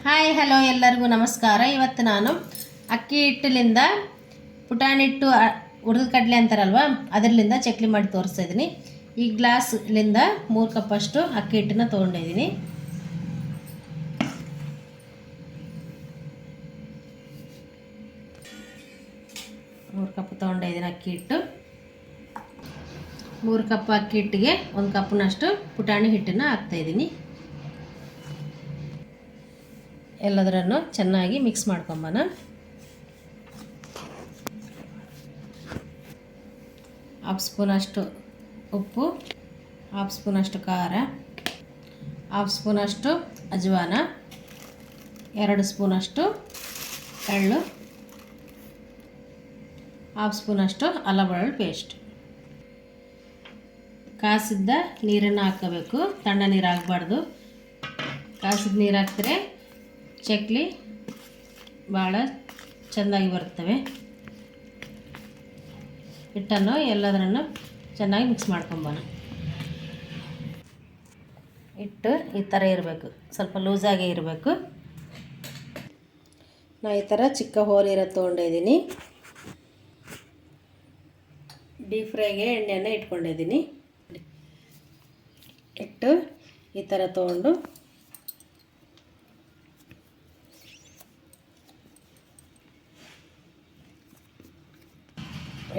Hi hello ಎಲ್ಲರಿಗೂ ನಮಸ್ಕಾರ. ಇವತ್ತು ನಾನು ಅಕ್ಕಿ ಹಿಟ್ಟಿನಿಂದ ಪುಟಾಣಿ ಹಿಟ್ಟು ಹುರಿದ ಕಡಲೆ ಅಂತಾರಲ್ವ ಅದರಿಂದ ಚಕ್ಲಿ ಮಾಡಿ ತೋರಿಸ್ತಾ ಇದ್ದೀನಿ. ಈ ಗ್ಲಾಸ್ಲಿಂದ 3 ಕಪ್ ಅಷ್ಟು ಅಕ್ಕಿ ಹಿಟ್ಟನ್ನು ತೊಗೊಂಡಿದ್ದೀನಿ. ಮೂರು ಕಪ್ ತೊಗೊಂಡಿದ್ದೀನಿ ಅಕ್ಕಿ ಹಿಟ್ಟು. 3 ಕಪ್ ಅಕ್ಕಿ ಹಿಟ್ಟಿಗೆ 1 ಕಪ್ನಷ್ಟು ಪುಟಾಣಿ ಹಿಟ್ಟನ್ನು ಹಾಕ್ತಾಯಿದ್ದೀನಿ. ಎಲ್ಲದರನ್ನು ಚೆನ್ನಾಗಿ ಮಿಕ್ಸ್ ಮಾಡ್ಕೊಂಬೋಣ. ಹಾಫ್ ಸ್ಪೂನಷ್ಟು ಉಪ್ಪು, ಹಾಫ್ ಸ್ಪೂನಷ್ಟು ಖಾರ, ಹಾಫ್ ಸ್ಪೂನಷ್ಟು ಅಜವಾನ, 2 ಸ್ಪೂನಷ್ಟು ಎಳ್ಳು, ಹಾಫ್ ಸ್ಪೂನಷ್ಟು ಅಲ್ಲ ಬೆಳ್ಳುಳ್ಳಿ ಪೇಸ್ಟ್. ಕಾಸಿದ್ದ ನೀರನ್ನು ಹಾಕಬೇಕು, ತಣ್ಣ ನೀರು ಹಾಕಬಾರ್ದು. ಕಾಸಿದ ನೀರು ಹಾಕಿದ್ರೆ ಚಕ್ಲಿ ಭಾಳ ಚೆಂದಾಗಿ ಬರ್ತವೆ. ಹಿಟ್ಟನ್ನು ಎಲ್ಲದರನ್ನು ಚೆನ್ನಾಗಿ ಮಿಕ್ಸ್ ಮಾಡ್ಕೊಂಬೋಣ. ಹಿಟ್ಟು ಈ ಥರ ಇರಬೇಕು, ಸ್ವಲ್ಪ ಲೂಸಾಗೇ ಇರಬೇಕು. ನಾನು ಈ ಥರ ಚಿಕ್ಕ ಹೋಲ್ ಇರೋ ತೊಗೊಂಡಿದ್ದೀನಿ. ಡೀಪ್ ಫ್ರೈಗೆ ಎಣ್ಣೆಯನ್ನು ಇಟ್ಕೊಂಡಿದ್ದೀನಿ. ಹಿಟ್ಟು ಈ ಥರ ತೊಗೊಂಡು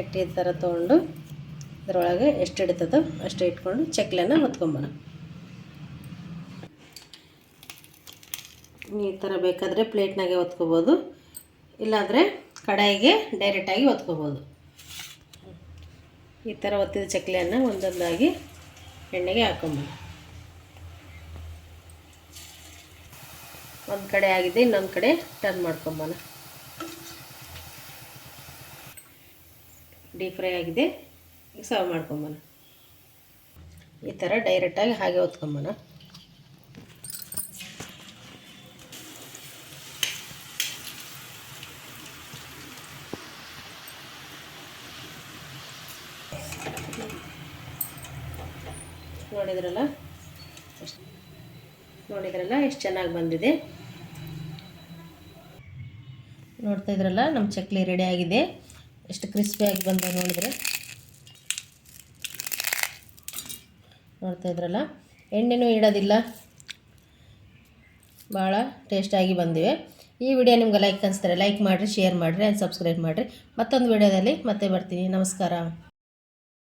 ಈ ಥರ ತೊಗೊಂಡು ಇದರೊಳಗೆ ಎಷ್ಟು ಹಿಡಿತದೋ ಅಷ್ಟು ಇಟ್ಕೊಂಡು ಚಕ್ಲಿಯನ್ನು ಹೊತ್ಕೊಂಬೋಣ. ಈ ಥರ ಬೇಕಾದರೆ ಪ್ಲೇಟ್ನಾಗೆ ಹೊತ್ಕೋಬೋದು, ಇಲ್ಲಾಂದರೆ ಕಡಾಯಿಗೆ ಡೈರೆಕ್ಟಾಗಿ ಹೊತ್ಕೋಬೋದು. ಈ ಥರ ಒತ್ತಿದ ಚಕ್ಲಿಯನ್ನು ಒಂದೊಂದಾಗಿ ಎಣ್ಣೆಗೆ ಹಾಕ್ಕೊಂಬೋಣ. ಒಂದು ಕಡೆ ಆಗಿದೆ, ಇನ್ನೊಂದು ಕಡೆ ಟರ್ನ್ ಮಾಡ್ಕೊಂಬೋಣ. ಡೀಪ್ ಫ್ರೈ ಆಗಿದೆ, ಈಗ ಸರ್ವ್ ಮಾಡ್ಕೊಂಬೋಣ. ಈ ಥರ ಡೈರೆಕ್ಟಾಗಿ ಹಾಗೆ ಹೊತ್ಕೊಂಬೋಣ. ನೋಡಿದ್ರಲ್ಲ ಎಷ್ಟು ಚೆನ್ನಾಗಿ ಬಂದಿದೆ. ನೋಡ್ತಾ ಇದ್ರಲ್ಲ ನಮ್ಮ ಚಕ್ಲಿ ರೆಡಿ ಆಗಿದೆ. ಎಷ್ಟು ಕ್ರಿಸ್ಪಿಯಾಗಿ ಬಂದ ನೋಡ್ತಾ ಇದ್ರಲ್ಲ, ಎಣ್ಣೆನೂ ಇಡೋದಿಲ್ಲ, ಭಾಳ ಟೇಸ್ಟಾಗಿ ಬಂದಿವೆ. ಈ ವಿಡಿಯೋ ನಿಮ್ಗೆ ಲೈಕ್ ಅನಿಸ್ತಾರೆ ಲೈಕ್ ಮಾಡಿರಿ, ಶೇರ್ ಮಾಡಿರಿ, ಆ್ಯಂಡ್ ಸಬ್ಸ್ಕ್ರೈಬ್ ಮಾಡಿರಿ. ಮತ್ತೊಂದು ವಿಡಿಯೋದಲ್ಲಿ ಮತ್ತೆ ಬರ್ತೀನಿ. ನಮಸ್ಕಾರ.